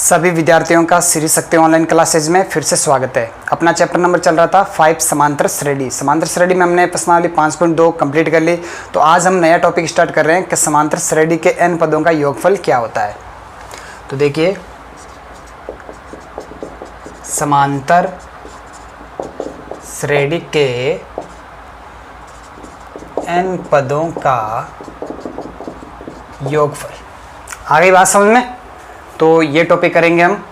सभी विद्यार्थियों का श्री शक्ति ऑनलाइन क्लासेज में फिर से स्वागत है। अपना चैप्टर नंबर चल रहा था 5 समांतर श्रेणी। समांतर श्रेणी में हमने प्रश्नावली 5.2 कंप्लीट कर ली। तो आज हम नया टॉपिक स्टार्ट कर रहे हैं कि समांतर श्रेणी के n पदों का योगफल क्या होता है। तो देखिए, समांतर श्रेणी के n पदों का योगफल। आ गई बात समझ में? तो ये टॉपिक करेंगे हम।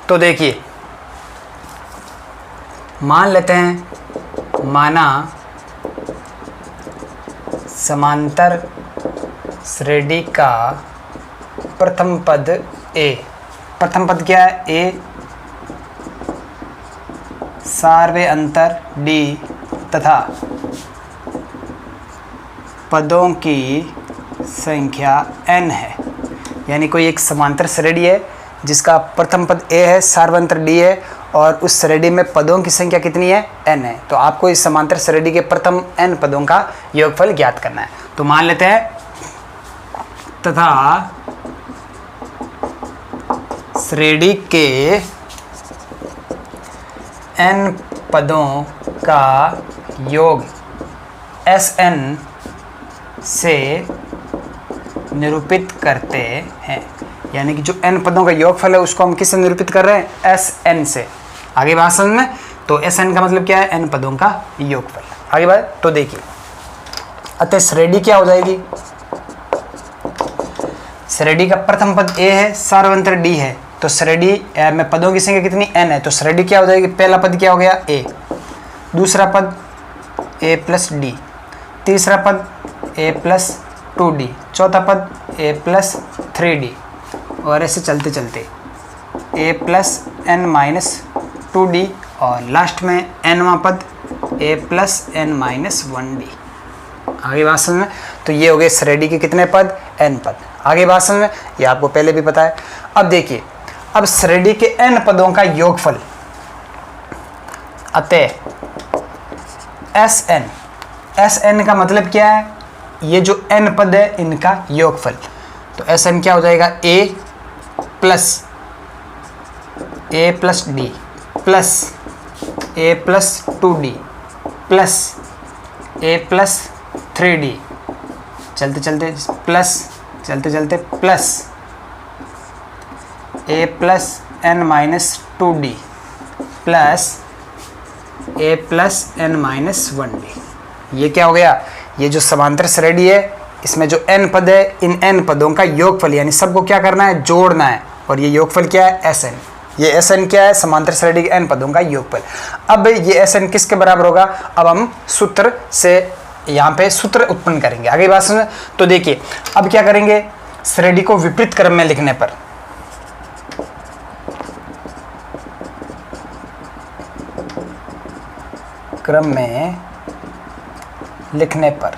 तो देखिए, मान लेते हैं, माना समांतर श्रेणी का प्रथम पद a। प्रथम पद क्या है? a, सार्वय अंतर d तथा पदों की संख्या n है। यानी कोई एक समांतर श्रेणी है जिसका प्रथम पद a है, सार्वंतर d है और उस श्रेणी में पदों की संख्या कितनी है? n है। तो आपको इस समांतर श्रेणी के प्रथम n पदों का योगफल ज्ञात करना है। तो मान लेते हैं, तथा श्रेणी के n पदों का योग Sn से निरूपित करते हैं। यानी कि जो n पदों का योगफल है उसको हम किससे निरूपित कर रहे हैं? Sn से। आगे बात समझ में? तो Sn का मतलब क्या है? n पदों का योगफल। आगे बात, तो देखिए, अतः श्रेणी क्या हो जाएगी? श्रेणी का प्रथम पद a है, सार्वंतर d है। तो श्रेणी में पदों की संख्या कितनी? n है। तो श्रेणी क्या हो जाएगी? पहला पद क्या हो गया? a, दूसरा पद a प्लस d, तीसरा पद a प्लस 2d, चौथा पद a प्लस 3d और ऐसे चलते चलते a plus n minus 2d और लास्ट में nवां पद a plus n minus 1d। आगे बात समझ में? तो ये हो गए श्रेणी के कितने पद? n पद। आगे बात समझ में? ये आपको पहले भी पता है। अब देखिए, अब श्रेणी के n पदों का योगफल, अतः Sn का मतलब क्या है? ये जो n पद है इनका योगफल। तो Sn क्या हो जाएगा? a plus d plus a plus 2d plus a plus 3d, चलते चलते प्लस, चलते चलते plus a plus n minus 2d plus a plus n minus 1d। ये क्या हो गया? ये जो समांतर श्रेणी है इसमें जो n पद है, इन n पदों का योगफल, यानी सबको क्या करना है? जोड़ना है। और ये योगफल क्या है? Sn। ये Sn क्या है? समांतर श्रेणी के n पदों का योगफल। अब ये Sn किसके बराबर होगा? अब हम सूत्र से यहाँ पे सूत्र उत्पन्न करेंगे। आगे बात सुनिए। तो देखिए, अब क्या करेंगे? श्रेणी को विपरीत क्रम में लिखने पर, क्रम में लिखने पर,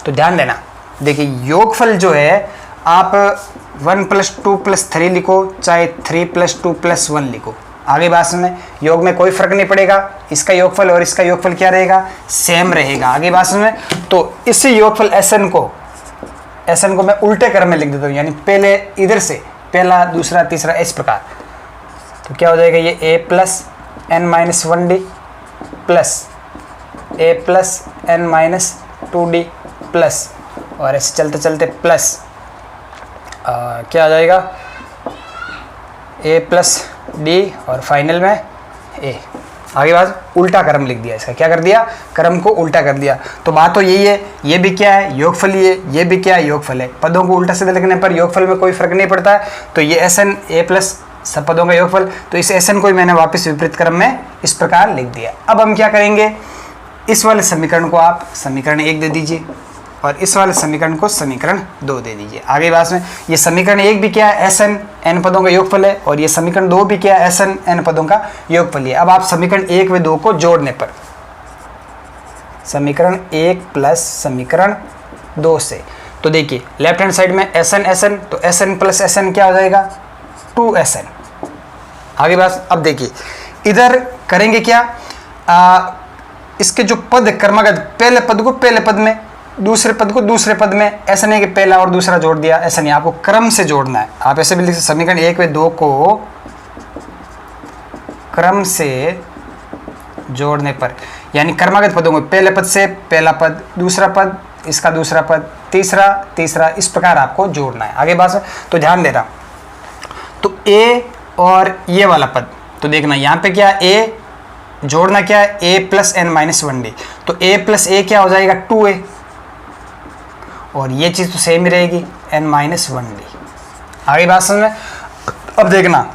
तो ध्यान देना। देखिए, योगफल जो है आप 1 + 2 + 3 लिखो, चाहे 3 + 2 + 1 लिखो। आगे बात सुनिए, योग में कोई फर्क नहीं पड़ेगा। इसका योगफल और इसका योगफल क्या रहेगा? सेम रहेगा। आगे बात सुनिए, तो इसी योगफल Sn को मैं उल्टे क्रम में लिख देता हूँ, यानी पहले इधर से पहला, दूसरा, तीसरा, इस प्रकार। तो क्या हो जाएगा? ये a plus n minus 1d plus a plus n minus 2d plus, और ऐसे चलते चलते प्लस क्या आ जाएगा? a प्लस d और फाइनल में a। आगे बात, उल्टा क्रम लिख दिया इसका। क्या कर दिया? क्रम को उल्टा कर दिया। तो बात तो यही है, ये भी क्या है? योगफल ही है, ये भी क्या है? योगफल है। पदों को उल्टा सीधा लिखने पर योगफल में कोई फर्क नहीं पड़ता है। तो ये Sn a प्लस सब पदों का योगफल, तो इस Sn को ही मैंने वापस विपरीत क्रम में इस प्रकार लिख दिया। अब हम क्या करेंगे? इस वाले समीकरण को आप समीकरण 1 दे दीजिए और इस वाले समीकरण को समीकरण 2 दे दीजिए। आगे बात में, ये समीकरण 1 भी क्या है? Sn n पदों का योगफल है, और ये समीकरण 2 भी क्या है? Sn n पदों का योगफल है। अब आप समीकरण 1 व 2 को जोड़ने पर, समीकरण 1 प्लस समीकरण 2 से, तो देखिए लेफ्ट हैंड साइड में Sn, तो Sn प्लस Sn क्या हो जाएगा? 2Sn। आगे बात, अब देखिए इधर करेंगे क्या? इसके जो पद क्रमागत, पहले पद को पहले पद में, दूसरे पद को दूसरे पद में, ऐसा नहीं कि पहला और दूसरा जोड़ दिया, ऐसा नहीं, आपको क्रम से जोड़ना है। आप ऐसे भी लिख सकते, समीकरण 1 व 2 को क्रम से जोड़ने पर, यानी क्रमागत पदों को पहले पद से पहला पद, दूसरा पद इसका दूसरा पद, तीसरा तीसरा, इस प्रकार आपको जोड़ना है। आगे बात, तो ध्यान देना, तो ए और ये वाला पद, तो देखना यहाँ पे क्या ए जोड़ना क्या है, a plus n minus 1d, तो a प्लस ए क्या हो जाएगा 2a, और ये चीज़ तो सेम ही रहेगी n माइनस 1d। आगे बात समझ में। अब देखना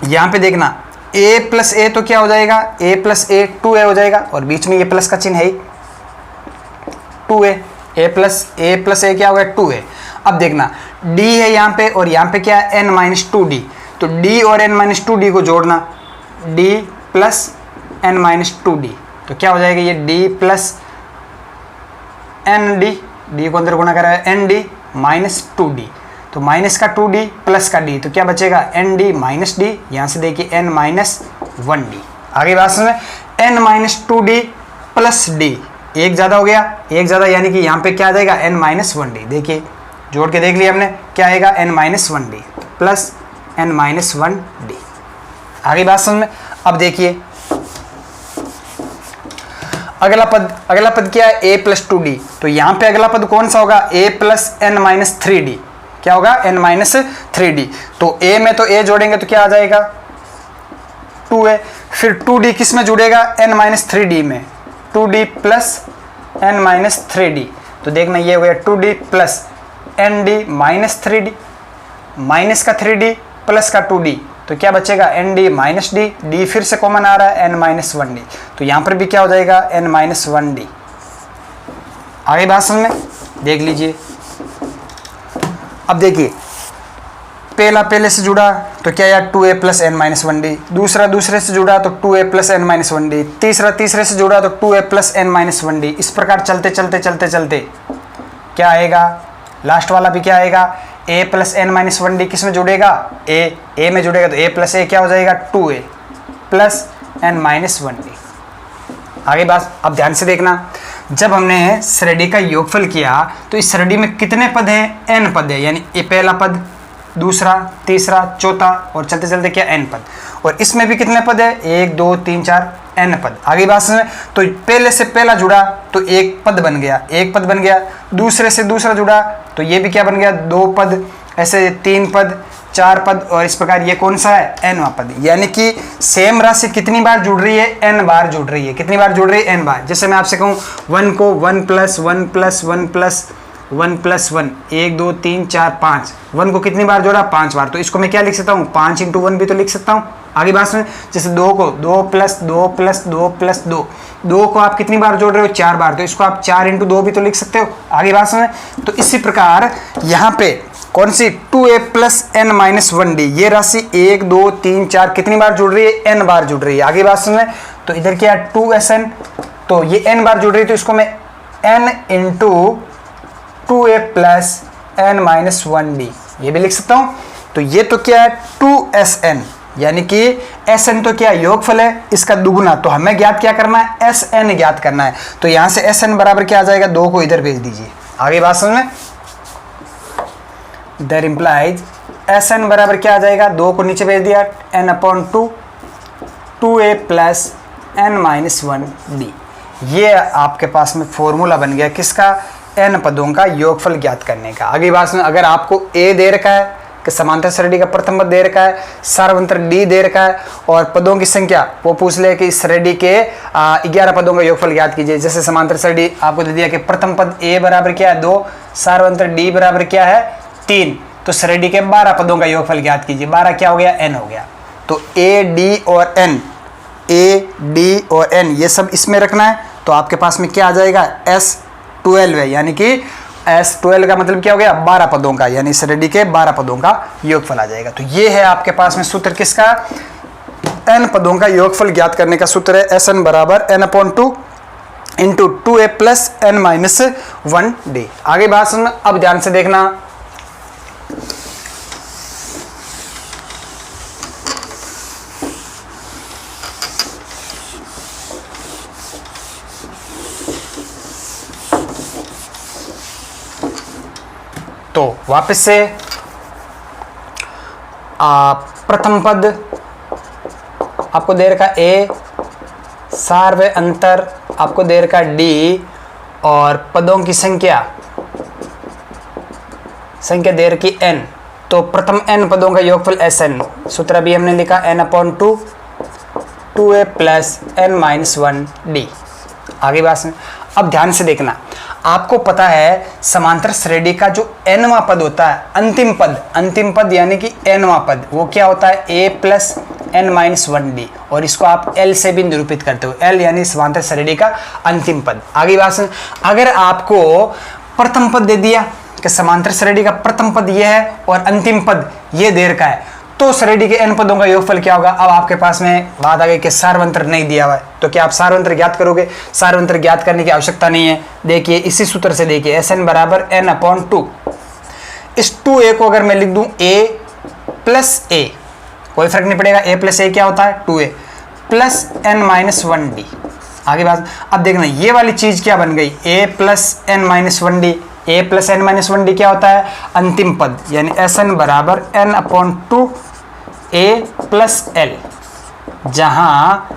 यहाँ पे देखना a प्लस ए तो क्या हो जाएगा, a प्लस ए 2a हो जाएगा, और बीच में ये प्लस का चिन्ह है ही 2a, a प्लस ए क्या हो गया 2a। अब देखना d है यहाँ पे, और यहाँ पे क्या है n माइनस 2d, तो d और n माइनस 2d को जोड़ना, d plus n minus 2d, तो क्या हो जाएगा ये d प्लस nd, d को अंदर गुणा करा है nd माइनस 2d, तो माइनस का 2d प्लस का d, तो क्या बचेगा nd माइनस d, यहाँ से देखिए n माइनस 1d। आगे बात समझ में, n minus 2d plus d, एक ज़्यादा हो गया, एक ज़्यादा यानी कि यहाँ पे क्या आ जाएगा n माइनस 1d, देखिए जोड़ के देख लिया हमने, क्या आएगा n minus 1d plus n minus 1d। आगे बात समझ में। अब देखिए अगला पद क्या है a प्लस 2d, तो यहाँ पे अगला पद कौन सा होगा a plus n minus 3d, क्या होगा n माइनस 3d, तो a में तो a जोड़ेंगे तो क्या आ जाएगा 2a, फिर 2d किस में जुड़ेगा n माइनस 3d में, 2d plus n minus 3d, तो देखना ये हो गया 2d plus nd minus 3d, minus का 3d प्लस का 2d, तो क्या बचेगा nd माइनस d, d फिर से कॉमन आ रहा है n माइनस 1d, तो यहाँ पर भी क्या हो जाएगा n माइनस 1d। आगे बात समझ में, देख लीजिए। अब देखिए पहला पहले से जुड़ा तो क्या यार 2a plus n minus 1d, दूसरा दूसरे से जुड़ा तो 2a plus n minus 1d, तीसरा तीसरे से जुड़ा तो 2a plus n minus 1d, इस प्रकार चलते चलते चलते चलते क्या आएगा, लास्ट वाला भी क्या आएगा a plus n minus 1d, किस में जुड़ेगा a में जुड़ेगा, तो a प्लस ए क्या हो जाएगा 2a plus n minus 1d। आगे बात, अब ध्यान से देखना, जब हमने श्रेणी का योगफल किया तो इस श्रेणी में कितने पद हैं, n पद है, यानी ये पहला पद, दूसरा तीसरा चौथा और चलते चलते क्या n पद, और इसमें भी कितने पद है 1 2 3 4 n पद। आगे बात समझ, तो पहले से पहला जुड़ा तो एक पद बन गया, दूसरे से दूसरा जुड़ा तो ये भी क्या बन गया 2 पद, ऐसे 3 पद 4 पद, और इस प्रकार ये कौन सा है nवां पद, यानी कि सेम राशि कितनी बार जुड़ रही है, n बार जुड़ रही है, कितनी बार जुड़ रही है n बार। जैसे मैं आपसे कहूँ 1 को 1 प्लस 1 प्लस 1 प्लस 1 प्लस 1 1 2 3 4 5, 1 को कितनी बार जोड़ा 5 बार, तो इसको मैं क्या लिख सकता हूँ 5 इंटू 1 भी तो लिख सकता हूँ। आगे बात सुन, जैसे 2 को 2 प्लस 2 प्लस 2 प्लस 2, 2 को आप कितनी बार जोड़ रहे हो 4 बार, तो इसको आप 4 इंटू 2 भी तो लिख सकते हो। आगे बात सुन, तो इसी प्रकार यहाँ पे कौन सी 2a plus n minus 1d, ये राशि 1 2 3 4 कितनी बार जुड़ रही है n बार जुड़ रही है। आगे बात सुन, तो इधर क्या है 2sn, तो ये n बार जुड़ रही है, तो इसको मैं n into 2a plus n minus 1d ये भी लिख सकता हूँ। तो ये तो क्या है 2sn, यानी कि sn तो क्या योगफल है इसका दुगुना, तो हमें ज्ञात क्या करना है sn ज्ञात करना है। तो यहाँ से sn बराबर क्या आ जाएगा 2 को इधर भेज दीजिए। आगे बात समझ में, दैट इंप्लाइज sn बराबर क्या आ जाएगा 2 को नीचे भेज दिया n/2 2a plus n minus 1d। ये आपके पास में फॉर्मूला बन गया किसका, n पदों का योगफल ज्ञात करने का। आगे बात में अगर आपको a दे रखा है कि समांतर श्रेणी का प्रथम पद दे रखा है, सार्वंतर d दे रखा है और पदों की संख्या वो पूछ ले कि इस श्रेणी के 11 पदों का योगफल ज्ञात कीजिए। जैसे समांतर श्रेणी आपको दे दिया कि प्रथम पद a बराबर क्या है 2, सार्वंतर d बराबर क्या है 3, तो श्रेणी के 12 पदों का योगफल ज्ञात कीजिए। 12 क्या हो गया n हो गया। तो a d और n ये सब इसमें रखना है, तो आपके पास में क्या आ जाएगा S12 है, यानी कि S12 का मतलब क्या हो गया 12 पदों का, यानी श्रेणी के 12 पदों का योगफल आ जाएगा। तो ये है आपके पास में सूत्र किसका, n पदों का योगफल ज्ञात करने का सूत्र है Sn बराबर n/2 into 2a plus n minus 1d। आगे बात सुन, अब ध्यान से देखना, तो वापस से प्रथम पद आपको दे रखा a, सार्वय अंतर आपको दे रखा d, और पदों की संख्या दे रखी n। तो प्रथम n पदों का योगफल Sn, सूत्र भी हमने लिखा n/2 2a प्लस n-1d। आगे बात सुन, अब ध्यान से देखना, आपको पता है समांतर श्रेणी का जो nवां पद होता है, अंतिम पद यानी कि nवां पद, वो क्या होता है a प्लस n-1d, और इसको आप l से भी निरूपित करते हो, l यानी समांतर श्रेणी का अंतिम पद। आगे बात सुन, अगर आपको प्रथम पद दे दिया कि समांतर श्रेणी का प्रथम पद यह है और अंतिम पद ये दे रखा है, तो श्रेणी के n पदों का योगफल क्या होगा। अब आपके पास में बात आ गई कि सार्वंतर नहीं दिया हुआ है, तो क्या आप सार्वंतर ज्ञात करोगे। सार्वंतर ज्ञात करने की आवश्यकता नहीं है। देखिए इसी सूत्र से देखिए, Sn बराबर n/2। इस 2a को अगर मैं लिख दूं a प्लस a, कोई फर्क नहीं पड़ेगा, a प्लस a क्या होता है 2a प्लस n-1d। आगे बात, अब देखना ये वाली चीज क्या बन गई, a plus n-1d। a plus n-1d क्या होता है, अंतिम पद, यानी Sn बराबर n/2 a प्लस l, जहां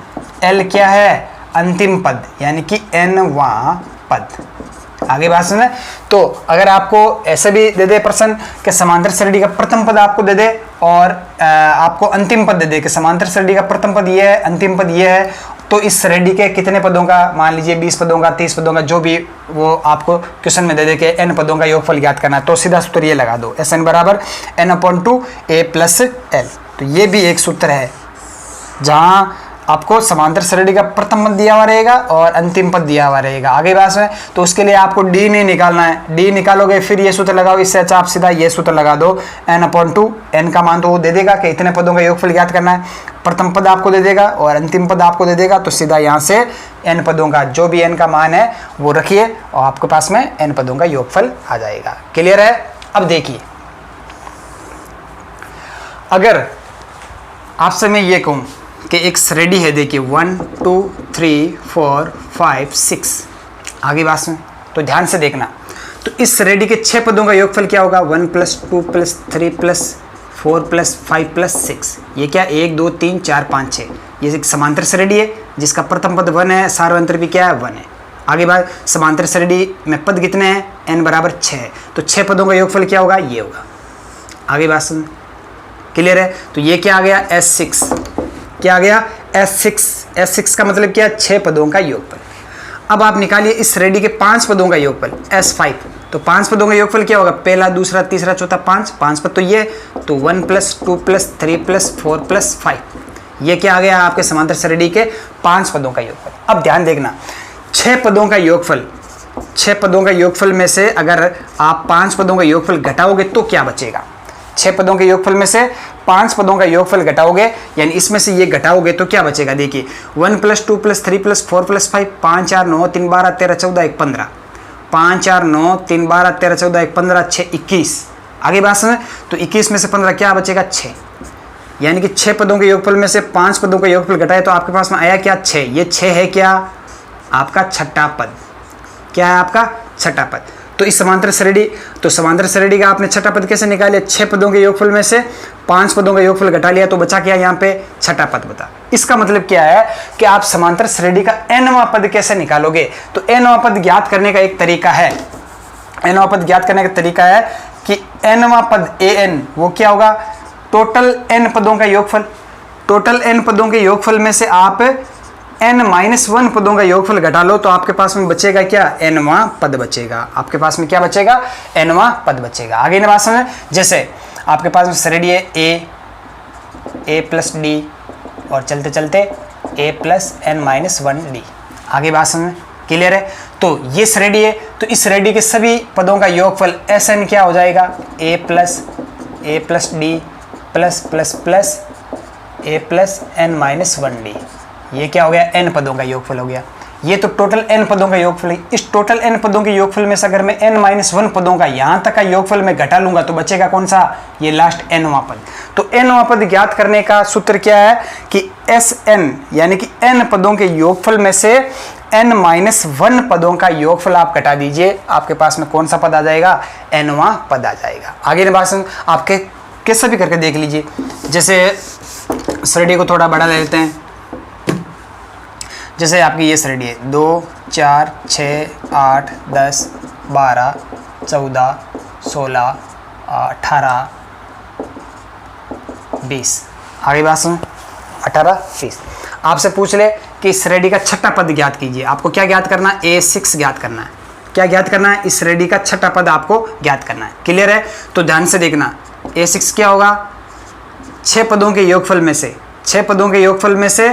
l क्या है, अंतिम पद यानी कि nवां पद। आगे बात सुने, तो अगर आपको ऐसे भी दे दे प्रश्न कि समांतर श्रेणी का प्रथम पद आपको दे दे और आपको अंतिम पद दे दे कि समांतर श्रेणी का प्रथम पद ये है, अंतिम पद ये है, तो इस श्रेणी के कितने पदों का, मान लीजिए 20 पदों का, 30 पदों का, जो भी वो आपको क्वेश्चन में दे दे के n पदों का योगफल ज्ञात करना है, तो सीधा सूत्र ये लगा दो, Sn बराबर n/2 a प्लस l। तो ये भी एक सूत्र है जहां आपको समांतर श्रेणी का प्रथम पद दिया हुआ रहेगा और अंतिम पद दिया हुआ रहेगा। आगे बात है, तो उसके लिए आपको d नहीं निकालना है, d निकालोगे फिर ये सूत्र लगाओ, इससे अच्छा आप सीधा ये सूत्र लगा दो, n/2, n का मान तो वो दे देगा कि इतने पदों का योगफल ज्ञात करना है, प्रथम पद आपको दे देगा और अंतिम पद आपको दे देगा, तो सीधा यहाँ से n पदों का जो भी n का मान है वो रखिए और आपके पास में n पदों का योगफल आ जाएगा। क्लियर है। अब देखिए, अगर आपसे मैं ये कहूँ कि एक श्रेणी है, देखिए 1 2 3 4 5 6, आगे बात में तो ध्यान से देखना, तो इस श्रेणी के 6 पदों का योगफल क्या होगा, 1 plus 2 plus 3 plus 4 plus 5 plus 6। ये क्या 1 2 3 4 5 6, ये एक समांतर श्रेणी है जिसका प्रथम पद 1 है, सार्वंतर भी क्या है 1 है। आगे बात, समांतर श्रेणी में पद कितने हैं, n बराबर 6 है, तो 6 पदों का योगफल क्या होगा, ये होगा। आगे बात सुन, क्लियर है। तो ये क्या आ गया, S6, क्या आ गया S6, S6 का मतलब क्या है, 6 पदों का योगफल। अब आप निकालिए इस श्रेणी के 5 पदों का योगफल S5, तो 5 पदों का योगफल क्या होगा, पहला दूसरा तीसरा चौथा 5 पद तो ये, तो 1 प्लस 2 प्लस 3 प्लस 4 प्लस 5, ये क्या आ गया आपके समांतर श्रेणी के 5 पदों का योगफल। अब ध्यान देखना, 6 पदों का योगफल, 6 पदों का योगफल में से अगर आप 5 पदों का योगफल घटाओगे तो क्या बचेगा, 6 पदों के योगफल में से 5 पदों का योगफल घटाओगे, यानी इसमें से ये घटाओगे तो क्या बचेगा, देखिए 1 प्लस 2 प्लस 3 प्लस 4 प्लस 5, 5 4 9 3 12 13 14 1 15, 5 4 9 3 12 13 14 1 15 6 21। आगे बात सुने, तो 21 में से 15 क्या बचेगा, 6, यानी कि 6 पदों के योगफल में से 5 पदों का योगफल घटाए तो आपके पास में आया क्या, 6। ये 6 है क्या, आपका छठा पद, क्या है आपका छठा पद। तो इस समांतर श्रेणी, तो समांतर श्रेणी का आपने छठा पद कैसे निकाले, 6 पदों के योगफल में से 5 पदों का योगफल घटा लिया तो बचा क्या यहाँ पे, छठा पद बता। इसका मतलब क्या है कि आप समांतर श्रेणी का nवां पद कैसे निकालोगे, तो nवां पद ज्ञात करने का एक तरीका है, nवां पद ज्ञात करने का तरीका है कि nवां पद an वो क्या होगा, टोटल n पदों का योगफल, टोटल n पदों के योगफल में से आप n-1 पदों का योगफल घटा लो तो आपके पास में बचेगा क्या, nवां पद बचेगा। आपके पास में क्या बचेगा, nवां पद बचेगा। आगे बात समझ, जैसे आपके पास में श्रेणी है a प्लस d और चलते चलते a प्लस n-1d। आगे बात समझ, क्लियर है। तो ये श्रेणी है, तो इस श्रेणी के सभी पदों का योगफल Sn क्या हो जाएगा, a plus d plus plus plus a plus n-1d। ये क्या हो गया, n पदों का योगफल हो गया। ये तो टोटल n पदों का योगफल है। इस टोटल n पदों के योगफल में से अगर मैं n-1 पदों का यहाँ तक का योगफल में घटा लूंगा तो बचेगा कौन सा, ये लास्ट nवां पद। तो nवां पद ज्ञात करने का सूत्र क्या है कि Sn यानी कि n पदों के योगफल में से n-1 पदों का योगफल आप घटा दीजिए, आपके पास में कौन सा पद आ जाएगा, nवां पद आ जाएगा। आगे ने बात आपके कैसे भी करके देख लीजिए। जैसे श्रेणी को थोड़ा बड़ा ले लेते हैं। जैसे आपकी ये श्रेणी है 2 4 6 8 10 12 14 16 18 20। आगे बात सुन 18 20। आपसे पूछ ले कि इस श्रेणी का छठा पद ज्ञात कीजिए। आपको क्या ज्ञात करना है, A6 ज्ञात करना है। क्या ज्ञात करना है, इस श्रेणी का छठा पद आपको ज्ञात करना है। क्लियर है? तो ध्यान से देखना, A6 क्या होगा, 6 पदों के योगफल में से 6 पदों के योगफल में से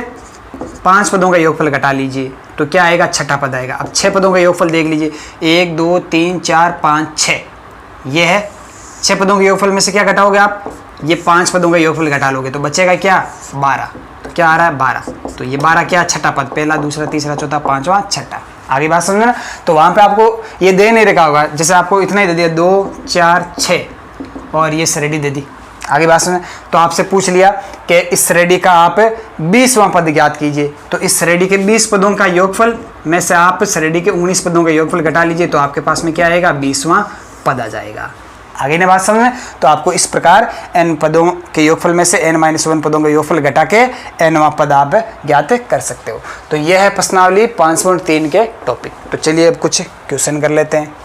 5 पदों का योगफल घटा लीजिए तो क्या आएगा, छठा पद आएगा। अब 6 पदों का योगफल देख लीजिए, 1 2 3 4 5 6, ये है 6 पदों के योगफल में से क्या घटाओगे आप, ये 5 पदों का योगफल घटा लोगे तो बचेगा क्या, 12। तो क्या आ रहा है, 12। तो ये 12 क्या, छठा पद, पहला दूसरा तीसरा चौथा पांचवा छठा। आगे बात समझना। तो वहां पे आपको ये दे नहीं रखा होगा, जैसे आपको इतना ही दे दिया 2 4 6 और ये श्रेणी दे दी। आगे बात सुने, तो आपसे पूछ लिया कि इस श्रेणी का आप 20वां पद ज्ञात कीजिए। तो इस श्रेणी के 20 पदों का योगफल में से आप श्रेणी के 19 पदों का योगफल घटा लीजिए तो आपके पास में क्या आएगा, 20वां पद आ जाएगा। आगे ने बात समझ में। तो आपको इस प्रकार n पदों के योगफल में से n-1 पदों का योगफल घटा के nवां पद आप ज्ञात कर सकते हो। तो यह है प्रश्नावली 5.3 के टॉपिक। तो चलिए अब कुछ क्वेश्चन कर लेते हैं।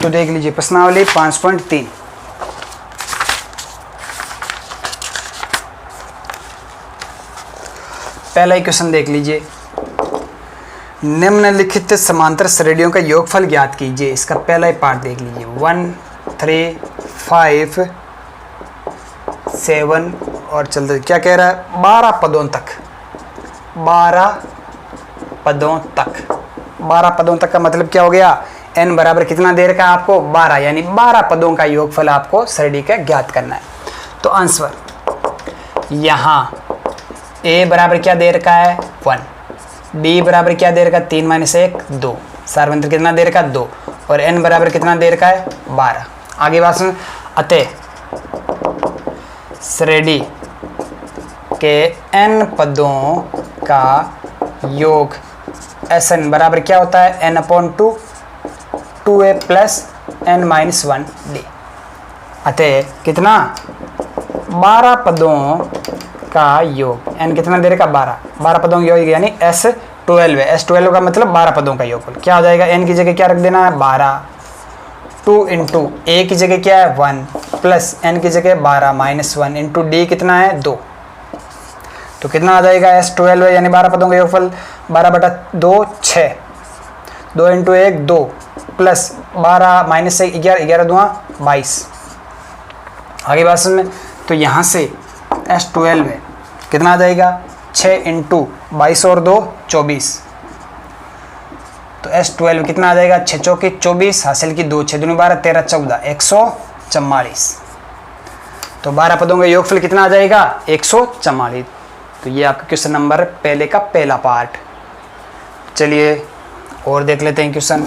तो देख लीजिए प्रश्नावली 5.3। पहला ही क्वेश्चन देख लीजिए, निम्नलिखित समांतर श्रेणियों का योगफल ज्ञात कीजिए। इसका पहला ही पार्ट देख लीजिए, 1 3 5 7 और चलते क्या कह रहा है, 12 पदों तक। 12 पदों तक, 12 पदों तक का मतलब क्या हो गया, n बराबर कितना दे रखा है आपको, 12, यानी 12 पदों का योगफल आपको श्रेणी का ज्ञात करना है। तो आंसर यहाँ a बराबर क्या दे रखा है, 1, b बराबर क्या दे रखा है, 3 - 1 2, सार्वंत्र कितना दे रखा है, 2, और n बराबर कितना दे रखा है, 12। आगे बात सुन, अतः श्रेणी के n पदों का योग Sn बराबर क्या होता है, n/2 2a + n-1d। अतः कितना, 12 पदों का योग, n कितना दे रखा, 12 पदों का योग यानी S12 है। S12 का मतलब 12 पदों का योगफल। क्या हो जाएगा, n की जगह क्या रख देना है, 12, 2 × a की जगह क्या है, 1 प्लस n की जगह 12 - 1 × d कितना है, 2। तो कितना आ जाएगा, S12 है यानी 12 पदों का योगफल 12/2 6, 2 × 1 2 प्लस 12 - 1 11, 11 दूना 22। आगे बात समझ में। तो यहाँ से S12 है कितना आ जाएगा, 6 × 22 और 2 24। तो S12 कितना आ जाएगा, 6 चौके 24, हासिल की 2, 6 दूनी 12 13 14 144। तो 12 पदों का योगफल कितना आ जाएगा, 144। तो ये आपका क्वेश्चन नंबर पहले का पहला पार्ट। चलिए और देख लेते हैं क्वेश्चन।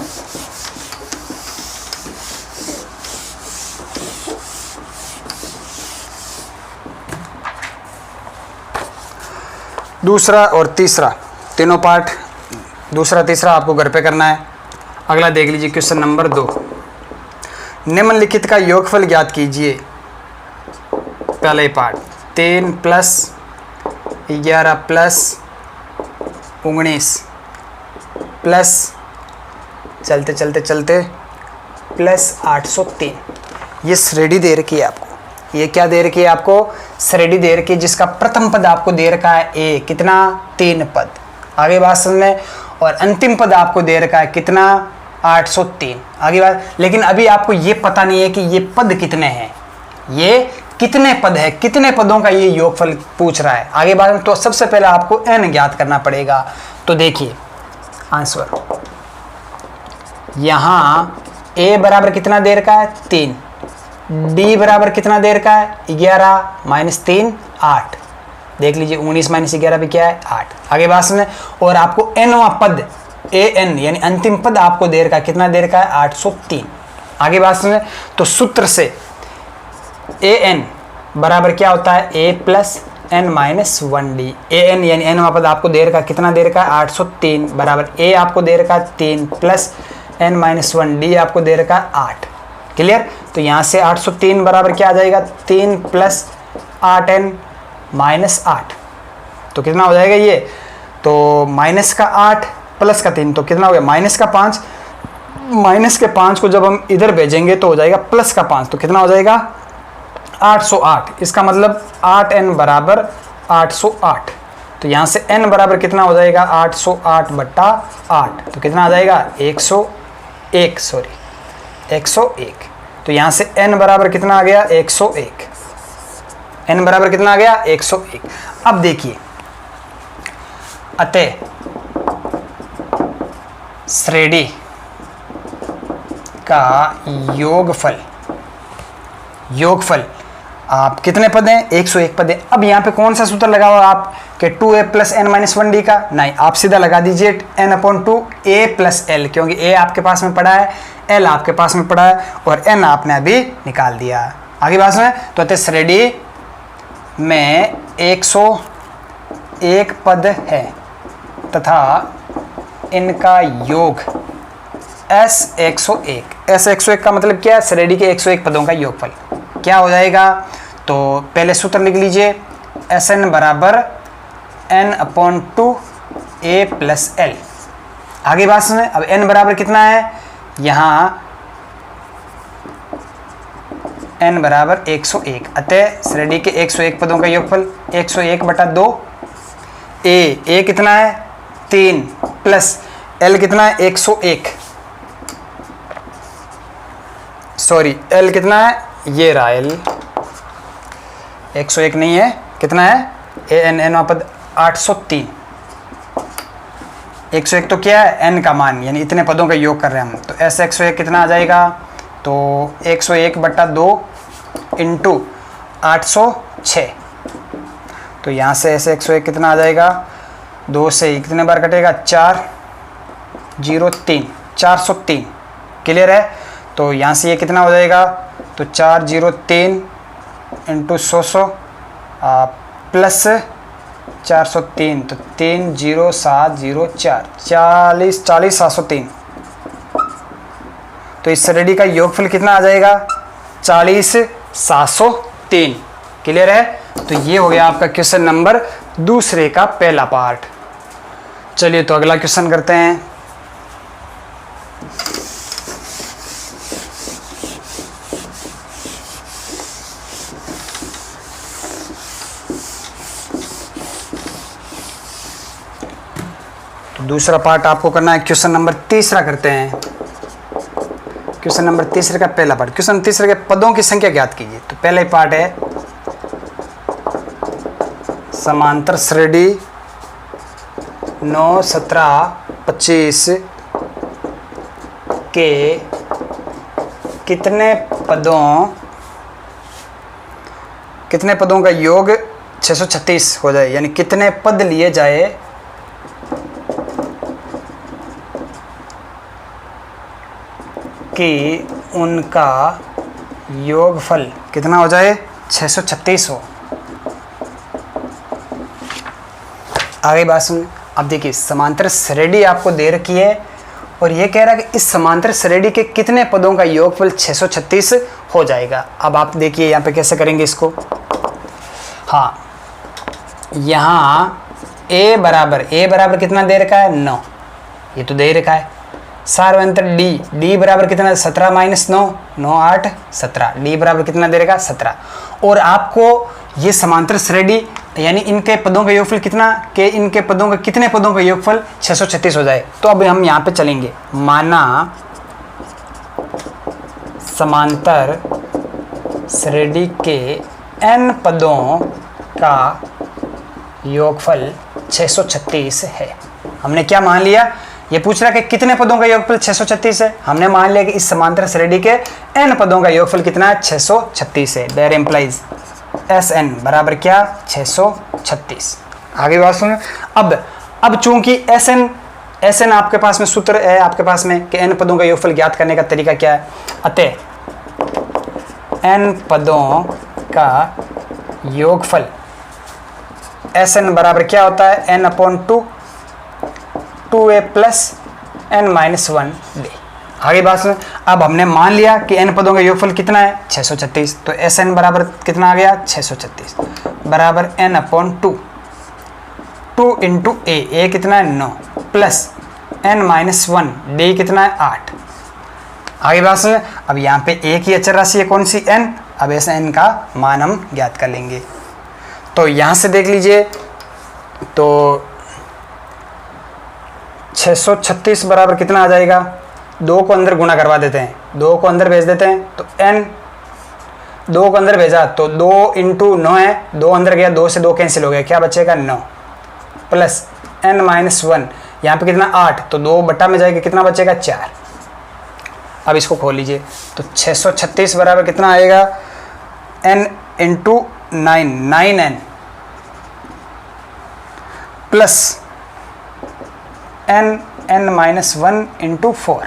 दूसरा और तीसरा तीनों पार्ट, दूसरा तीसरा आपको घर पे करना है। अगला देख लीजिए क्वेश्चन नंबर 2, निम्नलिखित का योगफल ज्ञात कीजिए। पहला ही पार्ट 3 + 11 + 19 प्लस चलते चलते चलते प्लस 803। ये श्रेणी दे रखी है आपको। ये क्या दे रखी है आपको, श्रेणी दे रखी है जिसका प्रथम पद आपको दे रखा है a, कितना 3 पद। आगे बात समझ में। और अंतिम पद आपको दे रखा है कितना 803। आगे बात, लेकिन अभी आपको ये पता नहीं है कि ये पद कितने हैं, ये कितने पद है, कितने पदों का ये योगफल पूछ रहा है। आगे बात में तो सबसे पहले आपको n ज्ञात करना पड़ेगा। तो देखिए आंसर, यहाँ a बराबर कितना दे रखा है 3, d बराबर कितना दे रखा है 11 - 3 8, देख लीजिए 19 माइनस 11 पे क्या है 8। आगे बात सुने, और आपको nवां पद an यानी अंतिम पद आपको दे रखा है, कितना दे रखा है 803। आगे बात सुने, तो सूत्र से an बराबर क्या होता है a plus n minus 1d। an यानी nवां पद आपको दे रखा है, कितना दे रखा है 803 बराबर a आपको दे रखा है 3 प्लस n माइनस 1d आपको दे रखा है 8। क्लियर? तो यहाँ से 803 बराबर क्या आ जाएगा 3 प्लस 8n माइनस 8। तो कितना हो जाएगा ये, तो माइनस का 8 प्लस का 3 तो कितना हो गया माइनस का 5। माइनस के 5 को जब हम इधर भेजेंगे तो हो जाएगा प्लस का 5, तो कितना हो जाएगा 808। इसका मतलब 8n बराबर 808। तो यहाँ से n बराबर कितना हो जाएगा 808 बट्टा 8, तो कितना आ जाएगा 101, सॉरी 101। तो यहाँ से n बराबर कितना आ गया 101। n बराबर कितना आ गया 101। अब देखिए, अतः श्रेणी का योगफल आप कितने पद हैं 101 पद है। अब यहाँ पे कौन सा सूत्र लगा हुआ आप कि 2a plus n minus 1d का, नहीं आप सीधा लगा दीजिए n/2 a प्लस l, क्योंकि a आपके पास में पड़ा है, l आपके पास में पड़ा है और n आपने अभी निकाल दिया। आगे बात में, तो अतः श्रेणी में 101 पद है तथा इनका योग S101 का मतलब क्या है, श्रेणी के 101 पदों का योगफल क्या हो जाएगा। तो पहले सूत्र लिख लीजिए, Sn बराबर n/2 a प्लस l। आगे बात सुने, अब n बराबर कितना है, यहाँ n बराबर 101, अतः श्रेणी के 101 पदों का योगफल 101 बटा 2। a कितना है 3 प्लस l कितना है 101, सॉरी l कितना है, ये रहा l 101 नहीं है, कितना है n पद 803। 101 तो क्या है n का मान, यानी इतने पदों का योग कर रहे हैं हम। तो ऐसे 101 कितना आ जाएगा, तो 101 बटा 2 इंटू 806। तो यहाँ से ऐसे 101 कितना आ जाएगा, 2 से कितने बार कटेगा 403, 403। क्लियर है? तो यहाँ से ये कितना हो जाएगा, तो 403 इंटू 100 प्लस 403, तो 30704 40 तो इस श्रेणी का योगफल कितना आ जाएगा 40703। क्लियर है? तो ये हो गया आपका क्वेश्चन नंबर दूसरे का पहला पार्ट। चलिए तो अगला क्वेश्चन करते हैं। तो दूसरा पार्ट आपको करना है, क्वेश्चन नंबर तीसरा करते हैं। क्वेश्चन नंबर तीसरे का पहला पार्ट, क्वेश्चन तीसरे के पदों की संख्या ज्ञात कीजिए। तो पहला ही पार्ट है समांतर श्रेणी 9, 17, 25 के कितने पदों का योग 636 हो जाए, यानी कितने पद लिए जाए कि उनका योगफल कितना हो जाए 636 हो। आगे बात सुन। अब देखिए, समांतर श्रेणी आपको दे रखी है और ये कह रहा है कि इस समांतर श्रेणी के कितने पदों का योगफल 636 हो जाएगा। अब आप देखिए यहाँ पे कैसे करेंगे इसको। हाँ, यहाँ a बराबर कितना दे रखा है 9, ये तो दे रखा है। सार्वंतर d बराबर कितना 17 माइनस 9, 9 8 17, d बराबर कितना दे रखा 17। और आपको ये समांतर श्रेणी यानी इनके पदों का योगफल कितना के इनके पदों का कितने पदों का योगफल 636 हो जाए। तो अब हम यहाँ पे चलेंगे, माना समांतर श्रेणी के n पदों का योगफल 636 है। हमने क्या मान लिया, ये पूछ रहा है कि कितने पदों का योगफल 636 है। हमने मान लिया कि इस समांतर श्रेणी के n पदों का योगफल कितना है 636 है। देयर इम्प्लाइज Sn बराबर क्या 636। 636। आगे बात सुनो। अब चूंकि एस एन आपके पास में सूत्र है आपके पास में कि एन पदों का योगफल ज्ञात करने का तरीका क्या है। अतः एन पदों का योगफल एस एन बराबर क्या होता है, n upon 2a plus n minus 1d। आगे बात सुन। अब हमने मान लिया कि एन पदों का योगफल कितना है 636, तो एस एन बराबर कितना आ गया 636 बराबर एन अपॉन 2 इंटू ए कितना है 9 प्लस एन माइनस 1 डी कितना है 8। आगे बात सुन। अब यहाँ पे एक ही अचर राशि है कौन सी एन। अब ऐसे एन का मान हम ज्ञात कर लेंगे। तो यहाँ से देख लीजिए तो 636 बराबर कितना आ जाएगा, 2 को अंदर गुणा करवा देते हैं, 2 को अंदर भेज देते हैं तो n 2 को अंदर भेजा तो 2 इंटू 9 है, 2 अंदर गया, 2 से 2 कैंसिल हो गया, क्या बचेगा 9 प्लस n माइनस 1 यहाँ पे कितना 8, तो 2 बटा में जाएगा कितना बचेगा 4। अब इसको खोल लीजिए तो 636 बराबर कितना आएगा n into 9n plus n minus 1 into 4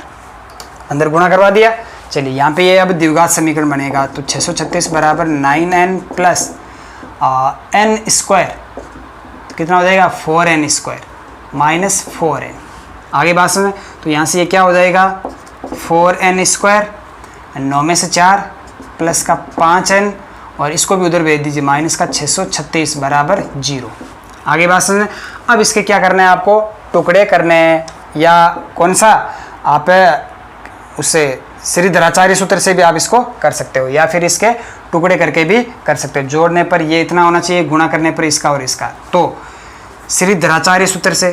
अंदर गुणा करवा दिया। चलिए यहाँ पे ये अब द्विघात समीकरण बनेगा तो 636 बराबर 9n प्लस n स्क्वायर कितना हो जाएगा 4n स्क्वायर माइनस 4n। आगे बात सुने तो यहाँ से ये क्या हो जाएगा 4n स्क्वायर 9 में से 4 प्लस का 5n और इसको भी उधर भेज दीजिए माइनस का 636 बराबर 0। आगे बात सुने। अब इसके क्या करना है आपको, टुकड़े करने हैं या कौन सा आप उससे श्रीधराचार्य सूत्र से भी आप इसको कर सकते हो या फिर इसके टुकड़े करके भी कर सकते हो। जोड़ने पर ये इतना होना चाहिए, गुणा करने पर इसका और इसका। तो श्रीधराचार्य सूत्र से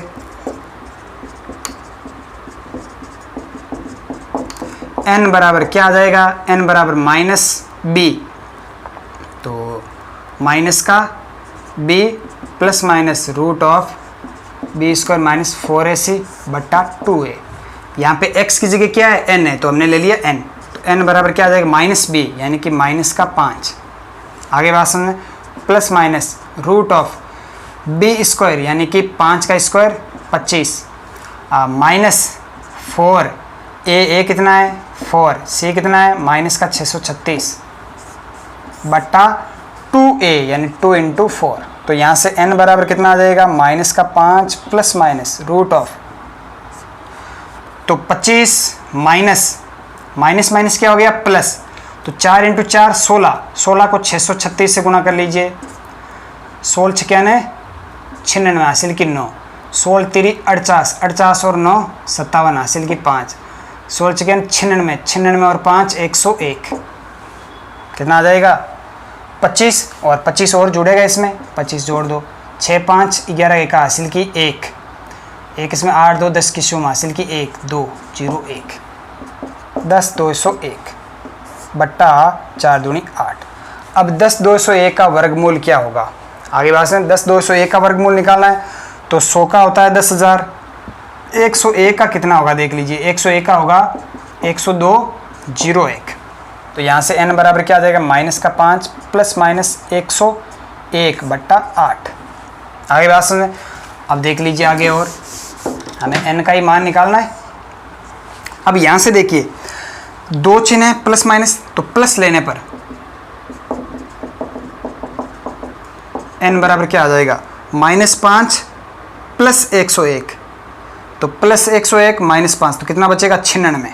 n बराबर क्या आ जाएगा, n बराबर माइनस b, तो माइनस का b plus minus root of b square minus 4ac बट्टा 2a। यहाँ पे x की जगह क्या है n है तो हमने ले लिया n, तो n बराबर क्या आ जाएगा माइनस b यानी कि माइनस का 5। आगे बात समझ plus minus root of b square यानी कि 5 का स्क्वायर 25 माइनस 4 a कितना है 4, c कितना है माइनस का 636 बट्टा 2a यानी 2 इंटू 4। तो यहाँ से n बराबर कितना आ जाएगा माइनस का 5 प्लस माइनस रूट ऑफ, तो 25 माइनस माइनस माइनस क्या हो गया प्लस, तो 4 इंटू 4 16, 16 को 636 से गुणा कर लीजिए, 16 छियाने 96 हासिल की 9, 16 3 48, 48 और 9 57 हासिल की 5, 16 छियाने 96, 96 और 5 101 कितना आ जाएगा 25 और 25 और जुड़ेगा इसमें, 25 जोड़ दो 6 5 11 1 हासिल की 1 इसमें 8 2 10 की शूम हासिल की 1 2 0 1 10 201 बट्टा 4 दूनी 8। अब 10 201 का वर्गमूल क्या होगा, आगे बात है 10 201 का वर्गमूल निकालना है तो 100 का होता है 10,000, 101 का कितना होगा देख लीजिए, 101 का होगा 102,01। तो यहाँ से n बराबर क्या आ जाएगा माइनस का 5 प्लस माइनस 101 बट्टा 8। आगे बात सुने। अब देख लीजिए आगे और हमें n का ही मान निकालना है। अब यहाँ से देखिए 2 चिन्ह है प्लस माइनस, तो प्लस लेने पर n बराबर क्या आ जाएगा -5 प्लस 101, तो प्लस 101 -5 तो कितना बचेगा 96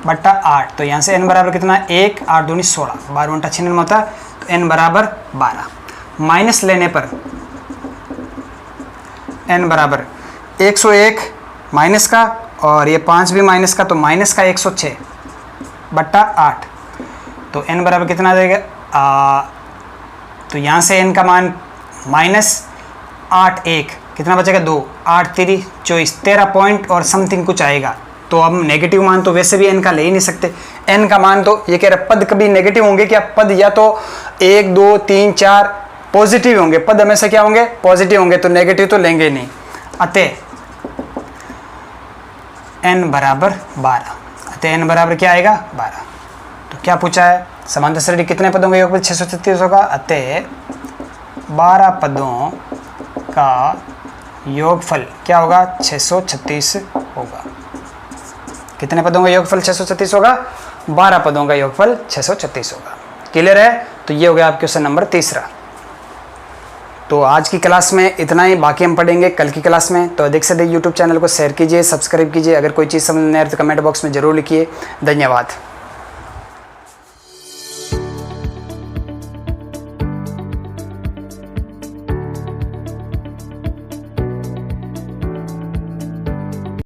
बट्टा 8। तो यहाँ से n बराबर कितना 1 8 दूनी 16, 12 बट्टा 96 होता है तो n बराबर 12। माइनस लेने पर n बराबर 101 माइनस का और ये 5 भी माइनस का, तो माइनस का 106 बट्टा 8, तो n बराबर कितना आ जाएगा तो यहाँ से n का मान -8 1 कितना बचेगा 2 8 3 24 13 पॉइंट और समथिंग कुछ आएगा। तो हम नेगेटिव मान तो वैसे भी n का ले ही नहीं सकते, n का मान तो ये कह रहे पद कभी नेगेटिव होंगे क्या, पद या तो 1 2 3 4 पॉजिटिव होंगे, पद हमेशा क्या होंगे पॉजिटिव होंगे, तो नेगेटिव तो लेंगे नहीं। अतः n बराबर 12, अतः n बराबर क्या आएगा 12। तो क्या पूछा है समांतर श्रेणी कितने पदों का योगफल 636 होगा, अतः 12 पदों का योगफल क्या होगा? 636 होगा। कितने पदों का योगफल 636 होगा? 12 पदों का योगफल 636 होगा। क्लियर है? तो ये हो गया आपके क्वेश्चन नंबर तीसरा। तो आज की क्लास में इतना ही, बाकी हम पढ़ेंगे कल की क्लास में। तो अधिक से अधिक यूट्यूब चैनल को शेयर कीजिए, सब्सक्राइब कीजिए। अगर कोई चीज़ समझ नहीं आ रही तो कमेंट बॉक्स में जरूर लिखिए। धन्यवाद।